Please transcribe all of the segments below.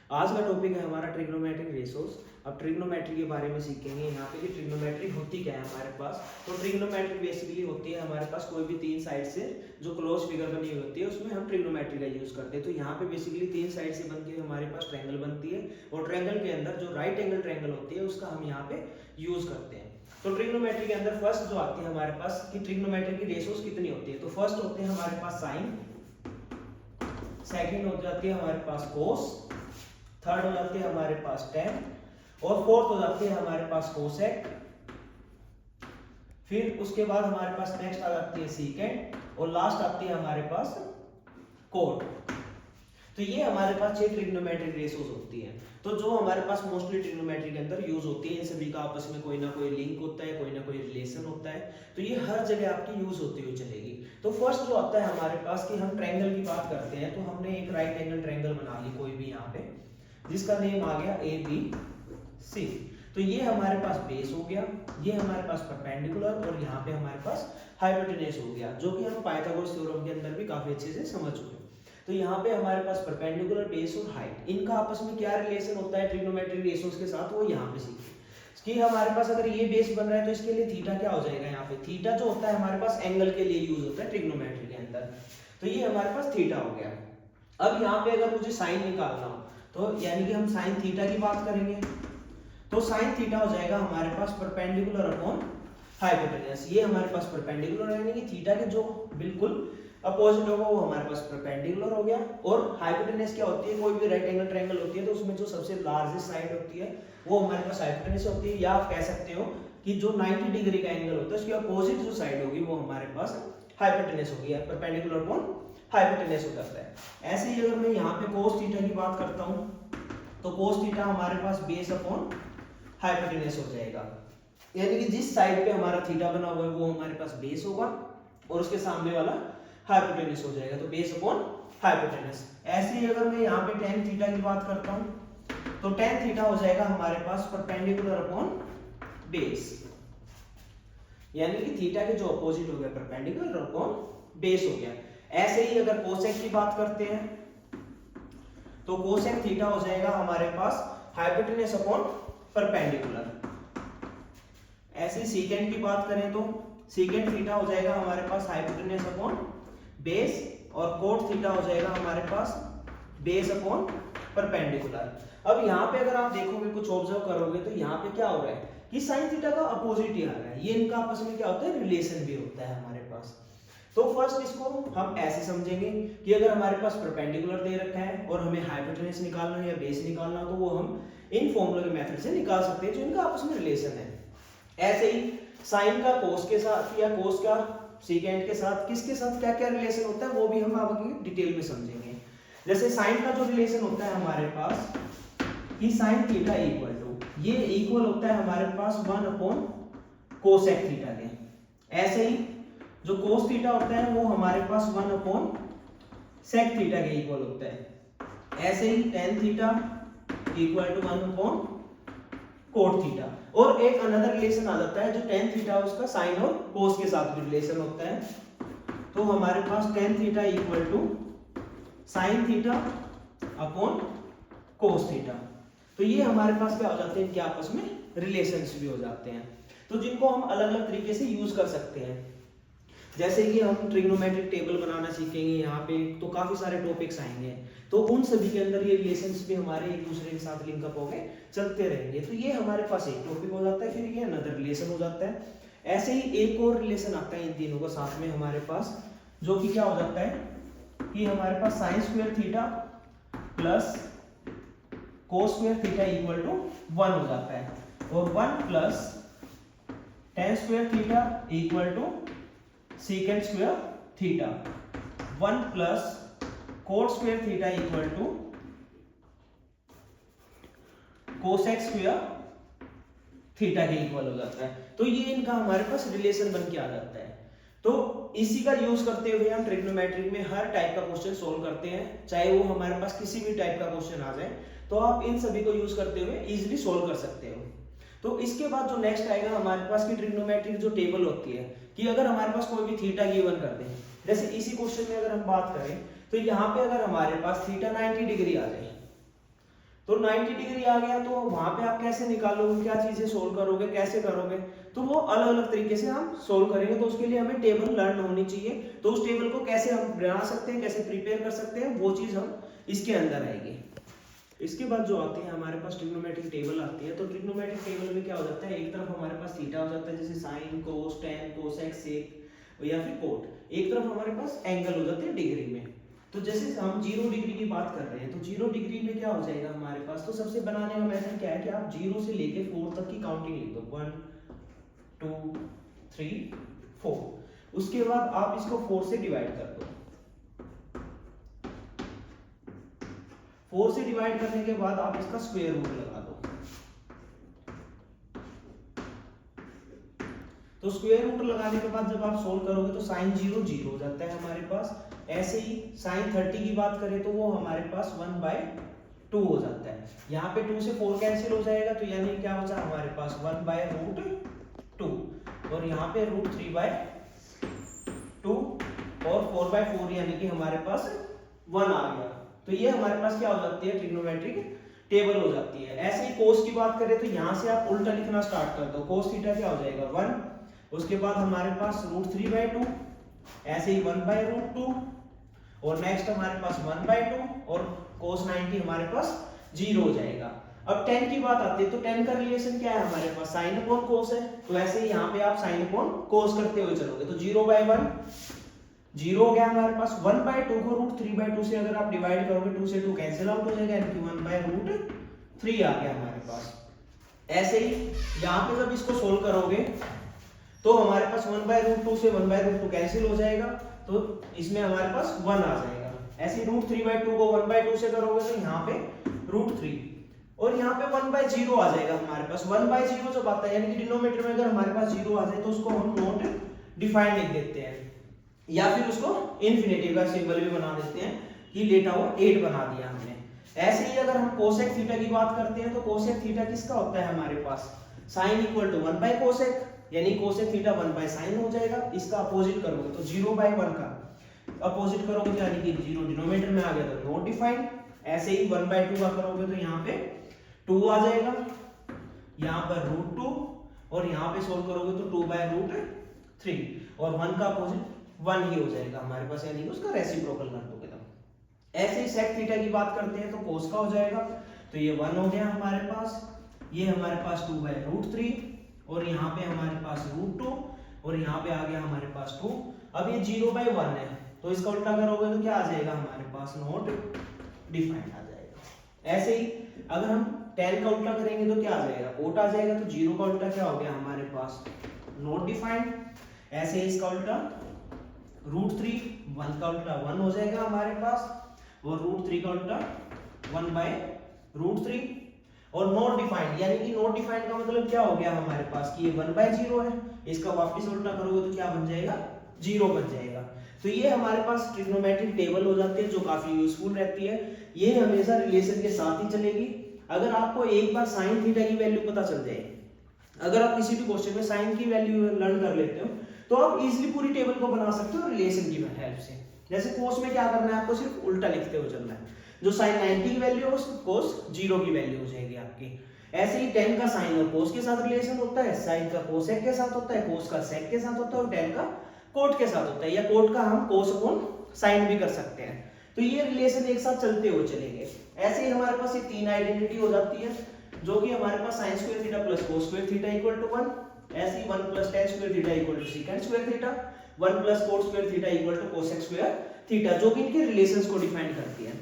आज का टॉपिक है हमारा ट्रिग्नोमेट्रिक रेशोस। अब ट्रिग्नोमेट्री के बारे में सीखेंगे यहाँ पे कि ट्रिग्नोमेट्री होती क्या है हमारे पास। तो ट्रिग्नोमेट्री बेसिकली होती है हमारे पास कोई भी तीन साइड से जो क्लोज फिगर बनी हुई होती है उसमें हम ट्रिग्नोमेट्री का यूज करते हैं। तो यहाँ पे बेसिकली तीन साइड से बन के हमारे पास ट्रायंगल बनती है और ट्रायंगल के अंदर जो राइट एंगल ट्रायंगल होती है उसका हम यहाँ पे यूज करते हैं। तो ट्रिग्नोमेट्री के अंदर फर्स्ट जो आती है हमारे पास कि ट्रिग्नोमेट्री की रेशोस कितनी होती है। तो फर्स्ट होते हैं हमारे पास साइन, सेकंड हो जाती है हमारे पास कोस, थर्ड हो जाती है हमारे पास टेन और फोर्थ हो जाती है हमारे पास कोसेक। फिर उसके बाद हमारे पास नेक्स्ट आ जाती है सीकेंट और लास्ट आती है हमारे पास कोट। तो ये हमारे पास 6 ट्रिग्नोमेट्रिक रेशोस होती है। तो जो हमारे पास मोस्टली ट्रिग्नोमेट्री के अंदर यूज होती है, इन सभी का आपस में कोई ना कोई लिंक होता है, कोई ना कोई रिलेशन होता है। तो ये हर जगह आपकी यूज होती हुई चलेगी। तो फर्स्ट जो आता है हमारे पास कि हम ट्रायंगल की बात करते हैं, तो हमने एक राइट एंगल ट्रायंगल बना ली कोई भी यहाँ पे, जिसका नेम आ गया ABC। तो ये हमारे पास बेस हो गया, ये हमारे पास परपेंडिकुलर और यहाँ पे हमारे पास हाइपोटेन्यूज हो गया, जो कि हम पाइथागोरस थ्योरम के अंदर भी काफी अच्छे से समझ चुके हैं। तो यहाँ पे हमारे पास परपेंडिकुलर, बेस और हाइट, इनका आपस में क्या रिलेशन होता है ट्रिग्नोमेट्रिक रेशोस के साथ, वो यहाँ पे सीखे कि हमारे पास अगर ये बेस बन रहा है तो इसके लिए थीटा क्या हो जाएगा। यहाँ पे थीटा जो होता है हमारे पास एंगल के लिए यूज होता है ट्रिग्नोमेट्री के अंदर। तो ये हमारे पास थीटा हो गया। अब यहाँ पे अगर मुझे साइन निकालना हो तो यानी कि हम साइन थीटा की बात करेंगे, तो साइन थीटा हो जाएगा हमारे पास परपेंडिकुलर अपॉन हाइपोटेन्यूज। ये हमारे पास परपेंडिकुलर यानी कि थीटा के जो बिल्कुल अपोजिट होगा वो हमारे पास परपेंडिकुलर हो गया। और हाइपोटेन्यूज क्या होती है, कोई भी राइट एंगल ट्रायंगल होती है तो उसमें जो सबसे लार्जेस्ट साइड होती है वो हमारे पास हाइपोटेन्यूज होती है। या आप कह सकते हो कि जो 90 डिग्री का एंगल होता है उसकी अपोजिट जो साइड होगी वो हमारे पास हाइपोटेन्यूज होगी, परपेंडिकुलर अपॉन हाइपोटेन्यूज हो जाता है। ऐसे ही अगर मैं यहाँ पे कोस थीटा की बात करता हूँ तो कोस थीटा हमारे पास बेस अपॉन हाइपोटेन्यूज हो जाएगा। यानी कि जिस साइड पे हमारा थीटा बना हुआ है वो हमारे पास बेस होगा और उसके सामने वाला हाइपोटेन्यूज हो जाएगा, तो बेस अपॉन हाइपोटेन्यूज। ऐसे ही अगर मैं यहाँ पे टेन थीटा की बात करता हूँ तो टेन थीटा हो जाएगा हमारे पास परपेंडिकुलर अपॉन बेस, यानी कि थीटा के जो अपोजिट हो गया परपेंडिकुलर अपॉन बेस हो गया। ऐसे ही अगर कोसेक की बात करते हैं तो कोसेक थीटा हो जाएगा हमारे पास हाइपोटेन्यूज अपॉन परपेंडिकुलर। ऐसे सीकेंट की बात करें तो सीकेंट थीटा हो जाएगा हमारे पास हाइपोटेन्यूज अपॉन बेस और कोट थीटा हो जाएगा हमारे पास बेस अपॉन परपेंडिकुलर। अब यहाँ पे अगर आप देखोगे, कुछ ऑब्जर्व करोगे तो यहाँ पे क्या हो रहा है कि साइन थीटा का अपोजिट ही आ रहा है। ये इनका आपस में क्या होता है, रिलेशन भी होता है हमारे पास। तो फर्स्ट इसको हम ऐसे समझेंगे कि अगर हमारे पास परपेंडिकुलर दे रखा है और हमें हाइपोटेन्यूज निकालना है या बेस निकालना तो वो हम इन फॉर्मूला के मेथड से निकाल सकते हैं जो इनका आपस में रिलेशन है। ऐसे ही साइन का कोस के साथ या कोस का सीकेंट के साथ किसके साथ क्या क्या रिलेशन होता है वो भी हम आगे डिटेल में समझेंगे। जैसे साइन का जो रिलेशन होता है हमारे पास कि साइन थीटा इक्वल टू, ये इक्वल होता है हमारे पास 1 अपॉन कोसेक थीटा के। ऐसे ही जो कोस थीटा होता है वो हमारे पास 1 अपॉन सेक थीटा के इक्वल होता है। ऐसे ही tan theta equal to 1 upon cot theta. और एक अनदर रिलेशन आ जाता है जो टेन थीटा उसका साइन और कोस के साथ भी रिलेशन होता है। तो हमारे पास tan theta equal to sine theta upon cos theta. तो ये हमारे पास क्या हो जाते हैं, इनके आपस में रिलेशंस भी हो जाते हैं, तो जिनको हम अलग अलग तरीके से यूज कर सकते हैं। जैसे कि हम ट्रिग्नोमेट्रिक टेबल बनाना सीखेंगे यहाँ पे, तो काफी सारे टॉपिक्स आएंगे, तो उन सभी के अंदर ये रिलेशंस भी हमारे एक दूसरे के साथ लिंकअप हो गए चलते रहेंगे। तो ये हमारे पास एक टॉपिक हो जाता है, फिर ये अनदर रिलेशन हो जाता है। ऐसे ही एक और रिलेशन आता है इन तीनों का साथ में हमारे पास, जो कि क्या हो जाता है कि हमारे पास sine square theta plus cos square theta equal to 1 हो जाता है, और 1 plus tan square theta equal to secant square theta, 1 plus cot square theta equal to cosec square theta के इक्वल हो जाता है। तो ये इनका हमारे पास रिलेशन बन के आ जाता है। तो इसी का यूज करते हुए हम ट्रिग्नोमेट्री में हर टाइप का क्वेश्चन सोल्व करते हैं, चाहे वो हमारे पास किसी भी टाइप का क्वेश्चन आ जाए, तो आप इन सभी को यूज करते हुए इजीली सोल्व कर सकते हो। तो इसके बाद जो नेक्स्ट आएगा हमारे पास की ट्रिग्नोमेट्रिक जो टेबल होती है कि अगर हमारे पास कोई भी थीटा गिवन कर दे, जैसे इसी क्वेश्चन में अगर हम बात करें तो यहाँ पे अगर हमारे पास थीटा 90 डिग्री आ जाए तो 90 डिग्री आ गया, तो वहां पे आप कैसे निकालोगे, क्या चीजें सोल्व करोगे, कैसे करोगे, तो वो अलग अलग तरीके से हम सोल्व करेंगे। तो उसके लिए हमें टेबल लर्न होनी चाहिए। तो उस टेबल को कैसे हम बना सकते हैं, कैसे प्रिपेयर कर सकते हैं, वो चीज हम इसके अंदर आएगी। इसके बाद जो आती है हमारे पास ट्रिग्नोमेट्रिक टेबल आती है। तो ट्रिग्नोमेट्रिक टेबल में क्या हो जाता है, एक तरफ हमारे पास थीटा हो जाता है, जैसे साइन, कोस, टेन, कोसेक, सेक या फिर कोट। एक तरफ हमारे पास एंगल हो जाते हैं डिग्री में। तो जैसे हम 0 डिग्री की बात कर रहे हैं, तो 0 डिग्री में क्या हो जाएगा हमारे पास, तो सबसे बनाने का मेथड क्या है कि आप 0 से लेके 4 तक की काउंटिंग लिख दो, 1 2 3 4। उसके बाद आप इसको 4 से डिवाइड कर दो। 4 से डिवाइड करने के बाद आप इसका स्क्वायर रूट लगा दो। तो स्क्वायर रूट लगाने के बाद जब आप सोल्व करोगे तो साइन 0 0 हो जाता है हमारे पास। ऐसे ही साइन 30 की बात करें तो वो हमारे पास 1/2 हो जाता है। यहाँ पे 2 से 4 कैंसिल हो जाएगा, तो यानी क्या बचा हमारे पास 1/√2, और यहाँ पे √3/2 और 4/4 यानी कि हमारे पास 1 आ गया। तो ये हमारे पास क्या हो जाती है, ट्रिग्नोमेट्रिक टेबल हो जाती है। ऐसे ही कोस की बात करें तो यहाँ से आप उल्टा लिखना स्टार्ट कर दो। कोस थीटा क्या हो जाएगा 1, उसके बाद हमारे पास √3/2, ऐसे ही 1/√2, और नेक्स्ट हमारे पास 1/2, और cos 90 हमारे पास 0 हो जाएगा। अब 10 की बात आती है, तो 10 का रिलेशन क्या है हमारे पास, sin अपॉन cos है। तो ऐसे ही यहाँ पे आप sin अपॉन cos करते हुए चलोगे, तो 0/1 0 हो गया हमारे पास। 1/2 को √3/2 से अगर आप डिवाइड करोगे, 2 से 2 कैंसिल आउट हो जाएगा, यानी कि 1/√3 आ गया हमारे पास। ऐसे ही यहाँ पे जब इसको सोल्व करोगे तो हमारे पास 1/√2 से 1/√2 कैंसिल हो जाएगा, तो इसमें हमारे पास 1 आ जाएगा। ऐसे √3/2 को 1/2 से करोगे तो यहाँ पे √3, और यहाँ पे 1/0 आ जाएगा हमारे पास। 1/0 जब आता है, यानी कि डिनोमिनेटर में अगर हमारे पास 0 आ जाए तो उसको हम नॉट डिफाइंड लिख देते हैं, या फिर उसको इन्फिनेटिव का सिंबल भी बना देते हैं कि लेटा हुआ 8 बना दिया हमने। ऐसे ही अगर हम कोसेक थीटा की बात करते हैं, तो कोसेक थीटा किसका होता है हमारे पास, साइन इक्वल टू 1/कोसेक, यानी कोसेक थीटा 1/साइन हो जाएगा। इसका अपोजिट करोगे तो 0/1 का अपोजिट करोगे तो यानी कि 0 डिनोमिनेटर में आ गया तो नॉट डिफाइंड। ऐसे ही 1/2 का करोगे तो यहाँ पे 2 आ जाएगा, यहाँ पर √2, और यहाँ पे सोल्व करोगे तो 2/√3, और 1 का अपोजिट 1 ही हो जाएगा हमारे पास, यानी कि उसका रेसिप्रोकल कर दोगे तो। ऐसे ही सेक थीटा की बात करते हैं तो कोस का हो जाएगा, तो ये 1 हो गया हमारे पास, ये हमारे पास 2/√3, और यहाँ पे हमारे पास √2, और यहाँ पे आ गया हमारे पास 2। अब ये 0/1 है, तो इसका उल्टा करोगे तो क्या आ जाएगा हमारे पास, नॉट डिफाइंड आ जाएगा। ऐसे ही अगर हम 10 का उल्टा करेंगे तो क्या आ जाएगा, कोट आ जाएगा। तो 0 का उल्टा क्या हो गया हमारे पास, नॉट डिफाइंड। ऐसे ही इसका उल्टा √3, 1 का उल्टा 1 हो जाएगा हमारे पास, और √3 का उल्टा 1/√3, और नॉट डिफाइंड, यानी कि नॉट डिफाइंड का मतलब क्या हो गया हमारे पास कि ये 1/0 है। इसका वापस उल्टा करोगे तो क्या बन जाएगा, 0 बन जाएगा। तो ये हमारे पास ट्रिग्नोमेट्रिक टेबल हो जाती है, जो काफी यूजफुल रहती है। ये हमेशा रिलेशन के साथ ही चलेगी। अगर आपको एक बार साइन थीटा की वैल्यू पता चल जाए, अगर आप किसी भी क्वेश्चन में साइन की वैल्यू लर्न कर लेते हो, तो आप इजीली पूरी टेबल को बना सकते हो रिलेशन की हेल्प से। जैसे कोस में क्या करना है, आपको सिर्फ उल्टा लिखते हुए चलना है। जो साइन 90 की वैल्यू है, कोस 0 की वैल्यू हो जाएगी आपकी। ऐसे ही 10 का साइन और कोस के साथ रिलेशन होता है, साइन का कोसेक के साथ होता है, कोस का सेक के साथ होता है, और 10 का कोट के साथ होता है, या कोट का हम कोस अपॉन साइन भी कर सकते हैं। तो ये रिलेशन एक साथ चलते हुए चलेंगे। ऐसे ही हमारे पास ये 3 आइडेंटिटी हो जाती है, जो कि हमारे पास sin square theta plus cos square theta equal to 1, ऐसे ही 1 plus tan square theta equal to secant square theta, 1 plus cot square theta equal to cosec square theta, जो कि इनके रिलेशंस को डिफाइन करती है।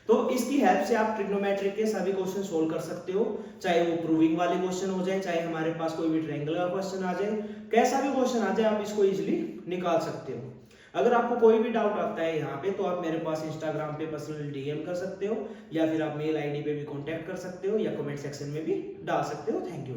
तो इसकी हेल्प से आप ट्रिग्नोमेट्रिक के सभी क्वेश्चन सोल्व कर सकते हो, चाहे वो प्रूविंग वाले क्वेश्चन हो जाए, चाहे हमारे पास कोई भी ट्रायंगल का क्वेश्चन आ जाए, कैसा भी क्वेश्चन आ जाए आप इसको इजीली निकाल सकते हो। अगर आपको कोई भी डाउट आता है यहाँ पे, तो आप मेरे पास इंस्टाग्राम पे पर्सनल डीएम कर सकते हो, या फिर आप मेल आईडी पे भी कांटेक्ट कर सकते हो, या कमेंट सेक्शन में भी डाल सकते हो। Thank you.